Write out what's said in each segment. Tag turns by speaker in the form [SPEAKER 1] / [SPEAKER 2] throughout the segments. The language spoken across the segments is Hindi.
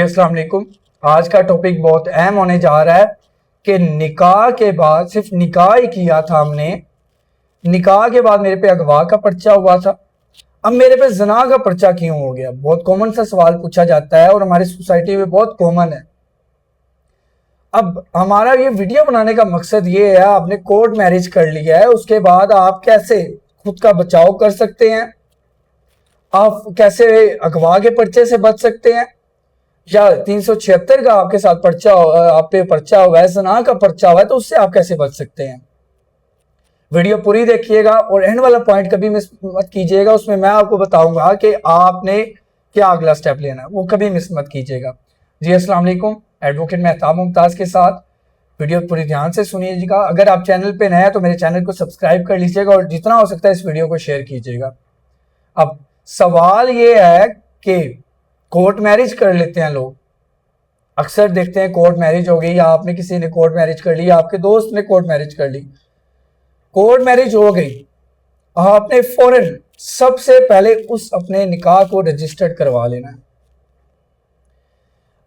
[SPEAKER 1] अस्सलाम वालेकुम। आज का टॉपिक बहुत अहम होने जा रहा है कि निकाह के बाद, सिर्फ निकाह ही किया था हमने, निकाह के बाद मेरे पे अगवा का पर्चा हुआ था, अब मेरे पे ज़ना का पर्चा क्यों हो गया। बहुत कॉमन सा सवाल पूछा जाता है और हमारी सोसाइटी में बहुत कॉमन है। अब हमारा ये वीडियो बनाने का मकसद ये है, आपने कोर्ट मैरिज कर लिया है, उसके बाद आप कैसे खुद का बचाव कर सकते हैं, आप कैसे अगवा के पर्चे से बच सकते हैं, या 376 का आपके साथ पर्चा, आप पे पर्चा हुआ है, ज़ना का पर्चा हुआ है, तो उससे आप कैसे बच सकते हैं। वीडियो पूरी देखिएगा और एंड वाला पॉइंट कभी मिस मत कीजिएगा, उसमें मैं आपको बताऊंगा कि आपने क्या अगला स्टेप लेना है, वो कभी मिस मत कीजिएगा। जी अस्सलाम वालेकुम, एडवोकेट मेहताब मुमताज़ के साथ। वीडियो पूरी ध्यान से सुनिएगा। अगर आप चैनल पे नए हैं तो मेरे चैनल को सब्सक्राइब कर लीजिएगा और जितना हो सकता है इस वीडियो को शेयर कीजिएगा। अब सवाल ये है कि कोर्ट मैरिज कर लेते हैं लोग, अक्सर देखते हैं कोर्ट मैरिज हो गई, या आपने किसी ने कोर्ट मैरिज कर ली, आपके दोस्त ने कोर्ट मैरिज कर ली, कोर्ट मैरिज हो गई, आपने फौरन सबसे पहले उस अपने निकाह को रजिस्टर्ड करवा लेना है।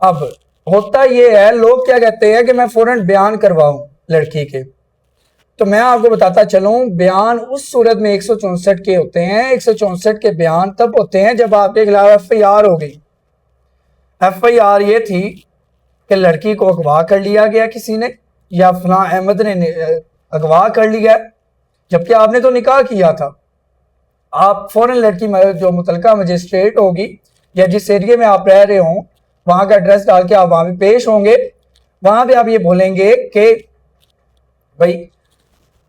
[SPEAKER 1] अब होता ये है, लोग क्या कहते हैं कि मैं फौरन बयान करवाऊं लड़की के, तो मैं आपको बताता चलूं, बयान उस सूरत में 164 के होते हैं। 164 के बयान तब होते हैं जब आपके खिलाफ FIR हो गई। FIR ये थी कि लड़की को अगवा कर लिया गया किसी ने, या फलां अहमद ने अगवा कर लिया, जबकि आपने तो निकाह किया था। आप फौरन लड़की जो मुतलका मजिस्ट्रेट होगी या जिस एरिया में आप रह रहे हो वहाँ का एड्रेस डाल के आप वहाँ पे पेश होंगे। वहाँ पे आप ये बोलेंगे कि भाई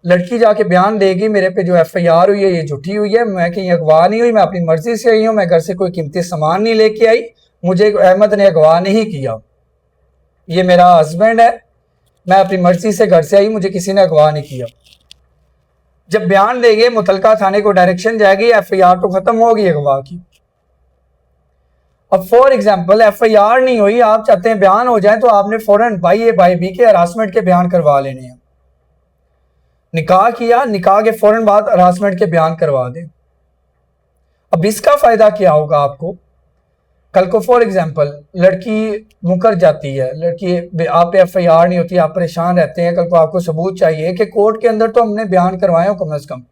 [SPEAKER 1] लड़की जाके बयान देगी, मेरे पे जो FIR हुई है ये झूठी हुई है, मैं कहीं अगवा नहीं हुई, मैं अपनी मर्जी से आई हूँ, मैं घर से कोई कीमती सामान नहीं लेके आई, मुझे अहमद ने अगवा नहीं किया, ये मेरा हस्बैंड है, मैं अपनी मर्जी से घर से आई, मुझे किसी ने अगवा नहीं किया। जब बयान देंगे मुतलका थाने को डायरेक्शन जाएगी, FIR तो खत्म होगी अगवा की। अब फॉर एग्जाम्पल FIR नहीं हुई, आप चाहते हैं बयान हो जाए, तो आपने फौरन भाई A भाई B के हरासमेंट के बयान करवा लेने हैं। निकाह किया, निकाह के फौरन बाद हरासमेंट के बयान करवा दें। अब इसका फायदा क्या होगा आपको, कल को फॉर एग्जाम्पल लड़की मुकर जाती है, लड़की आप पे FIR नहीं होती, आप परेशान रहते हैं, कल को आपको सबूत चाहिए कि कोर्ट के अंदर तो हमने बयान करवाए हो कम अज कम।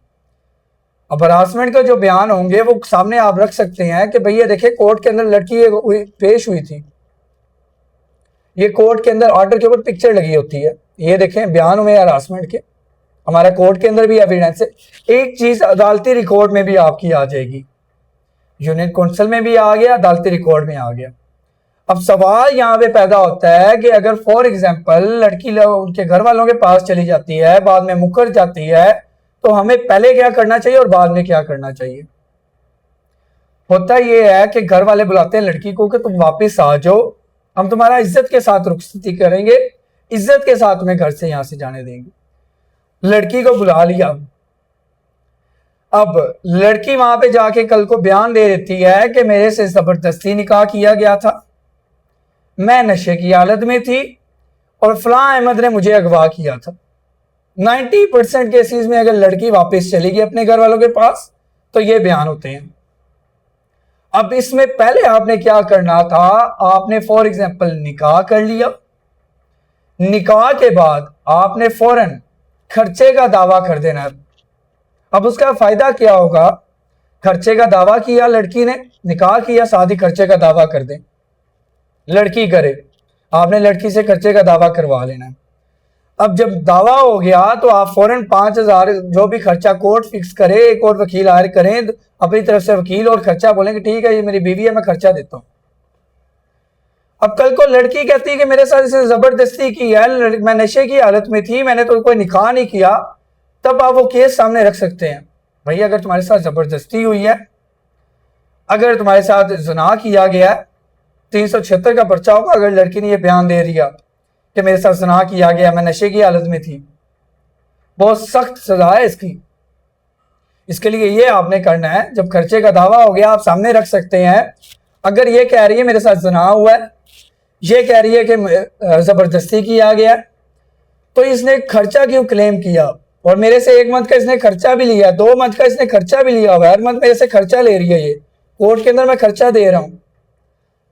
[SPEAKER 1] अब हरासमेंट का जो बयान होंगे वो सामने आप रख सकते हैं कि भैया देखिए कोर्ट के अंदर लड़की पेश हुई थी, ये कोर्ट के अंदर ऑर्डर के ऊपर पिक्चर लगी होती है, ये देखें बयान हुए हरासमेंट के, हमारा कोर्ट के अंदर भी एविडेंस है। एक चीज अदालती रिकॉर्ड में भी आपकी आ जाएगी, यूनियन काउंसिल में भी आ गया, अदालती रिकॉर्ड में आ गया। अब सवाल यहाँ पे पैदा होता है कि अगर फॉर एग्जाम्पल लड़की उनके घर वालों के पास चली जाती है, बाद में मुकर जाती है, तो हमें पहले क्या करना चाहिए और बाद में क्या करना चाहिए। होता ये है कि घर वाले बुलाते हैं लड़की को कि तुम वापस आ जाओ, हम तुम्हारा इज्जत के साथ रुखसती करेंगे, इज्जत के साथ तुम्हें घर से यहां से जाने देंगे। लड़की को बुला लिया, अब लड़की वहां पे जाके कल को बयान दे देती है कि मेरे से जबरदस्ती निकाह किया गया था, मैं नशे की हालत में थी और फलां अहमद ने मुझे अगवा किया था। 90% केसेस में अगर लड़की वापस चलेगी अपने घर वालों के पास तो ये बयान होते हैं। अब इसमें पहले आपने क्या करना था, आपने फॉर एग्जाम्पल निकाह कर लिया, निकाह के बाद आपने फौरन खर्चे का दावा कर देना। अब उसका फायदा क्या होगा, खर्चे का दावा किया लड़की ने, निकाह किया, साथ ही खर्चे का दावा कर दें, लड़की करे, आपने लड़की से खर्चे का दावा करवा लेना है। अब जब दावा हो गया तो आप फौरन 5,000 जो भी खर्चा कोर्ट फिक्स करे, एक और वकील हायर करें अपनी तरफ से, वकील और खर्चा बोलेंगे ठीक है ये मेरी बीवी है मैं खर्चा देता हूं। अब कल को लड़की कहती है कि मेरे साथ इसने जबरदस्ती की है, मैं नशे की हालत में थी, मैंने तो कोई निकाह नहीं किया, तब आप वो केस सामने रख सकते हैं। भैया अगर तुम्हारे साथ जबरदस्ती हुई है, अगर तुम्हारे साथ ज़ना किया गया है, 376 का पर्चा होगा अगर लड़की ने ये बयान दे दिया कि मेरे साथ ज़ना किया गया, मैं नशे की हालत में थी, बहुत सख्त सजा है इसकी। इसके लिए ये आपने करना है, जब खर्चे का दावा हो गया आप सामने रख सकते हैं, अगर ये कह रही है मेरे साथ ज़ना हुआ है, ये कह रही है कि ज़बरदस्ती किया गया, तो इसने खर्चा क्यों क्लेम किया, और मेरे से 1 मंथ का इसने खर्चा भी लिया, 2 मंथ का इसने खर्चा भी लिया हुआ है, हर मंथ मेरे से खर्चा ले रही है, ये कोर्ट के अंदर मैं खर्चा दे रहा हूँ,